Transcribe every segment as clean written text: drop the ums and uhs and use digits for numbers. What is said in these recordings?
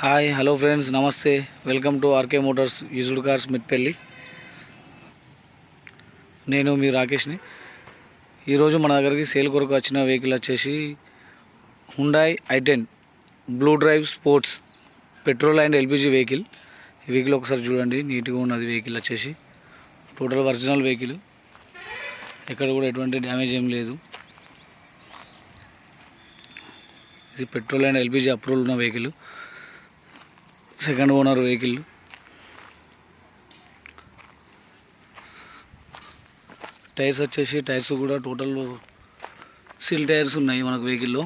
Hi hello friends, నమస్తే. Welcome to RK Motors used cars Mitpalli. నేను మీ రాకేష్ని. ఈరోజు మన దగ్గరికి సేల్ కొరకు వచ్చిన వెహికల్ వచ్చేసి Hyundai i10 blue drive sports petrol and LPG vehicle. ఈ వెహికల్ ఒకసారి చూడండి, నీట్గా ఉన్నది. వెహికల్ వచ్చేసి టోటల్ ఒరిజినల్ వెహికల్, ఎక్కడ కూడా ఎటువంటి డ్యామేజ్ ఏం లేదు. ఇది పెట్రోల్ అండ్ ఎల్పిజి అప్రూవల్ ఉన్న vehicle, second owner vehicle. Tyres వచ్చేసి టైర్స్ కూడా టోటల్ సిల్ టైర్స్ ఉన్నాయి మనకు వెహికల్లో.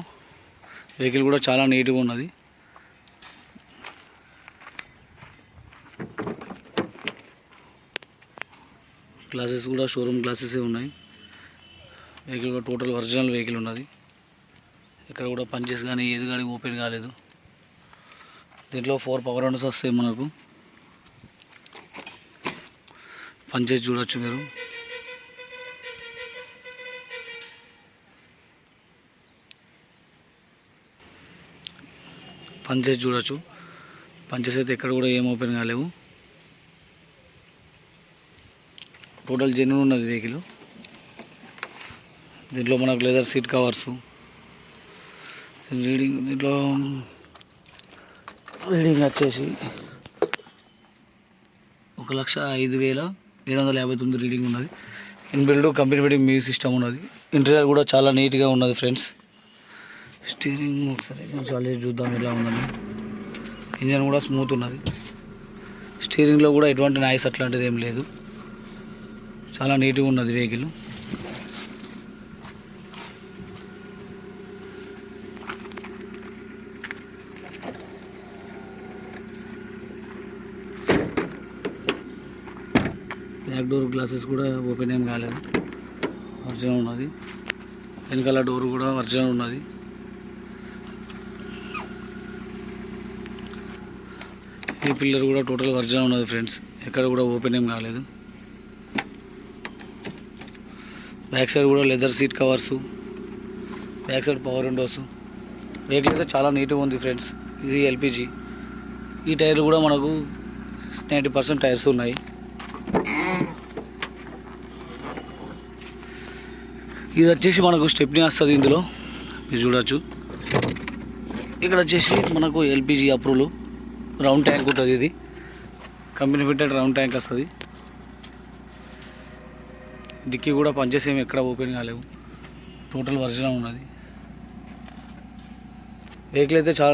వెహికల్ కూడా చాలా నీట్గా ఉన్నది. గ్లాసెస్ కూడా షోరూమ్ గ్లాసెసే ఉన్నాయి. వెహికల్ కూడా టోటల్ ఒరిజినల్ వెహికల్ ఉన్నది. ఇక్కడ కూడా పంచెస్ కానీ ఏది కానీ ఓపెన్ కాలేదు. దీంట్లో 4 పవర్ విండోస్ వస్తాయి మనకు. పంచెస్ చూడొచ్చు మీరు. పంచెస్ చూడొచ్చు. పంచెస్ అయితే ఎక్కడ కూడా ఏం ఓపెన్ కాలేవు. టోటల్ జెన్యూన్ ఉన్నది వెహికల్. దీంట్లో మనకు లెదర్ సీట్ కవర్సు, దీంట్లో రీడింగ్ వచ్చేసి 1,05,759 రీడింగ్ ఉన్నది. Inbuilt company fitting music system ఉన్నది. ఇంటీరియర్ కూడా చాలా నీట్గా ఉన్నది ఫ్రెండ్స్. స్టీరింగ్ ఒకసారి చాలేసి చూద్దాం ఎలా ఉన్నది. ఇంజన్ కూడా స్మూత్ ఉన్నది. స్టీరింగ్లో కూడా ఎటువంటి నాయిస్ అట్లాంటిది ఏం లేదు. చాలా నీట్గా ఉన్నది వెహికల్. బ్యాక్ డోర్ గ్లాసెస్ కూడా ఓపెన్ ఏం కాలేదు, ఒరిజినల్ ఉన్నది. వెనకాల డోర్ కూడా ఒరిజినల్ ఉన్నది. ఈ పిల్లర్ కూడా టోటల్ ఒరిజినల్ ఉన్నది ఫ్రెండ్స్, ఎక్కడ కూడా ఓపెన్ ఏం కాలేదు. బ్యాక్ సైడ్ కూడా leather seat covers, back side power Windows. Vehicle అయితే చాలా నీట్గా ఉంది ఫ్రెండ్స్. ఇది ఎల్పిజి. ఈ టైర్లు కూడా మనకు 90% టైర్స్ ఉన్నాయి. ఇది వచ్చేసి మనకు స్టెప్నీ వస్తుంది ఇందులో, మీరు చూడవచ్చు. ఇక్కడ వచ్చేసి మనకు ఎల్పిజి అప్రూవల్ రౌండ్ ట్యాంక్ ఉంటుంది. ఇది కంపెనీ ఫిట్టెడ్ రౌండ్ ట్యాంక్ వస్తుంది. డిక్కీ కూడా పంచెస్ ఏమి ఎక్కడ ఓపెన్ కాలేవు, టోటల్ ఒరిజినల్ ఉన్నది. వెహికల్ అయితే చాలా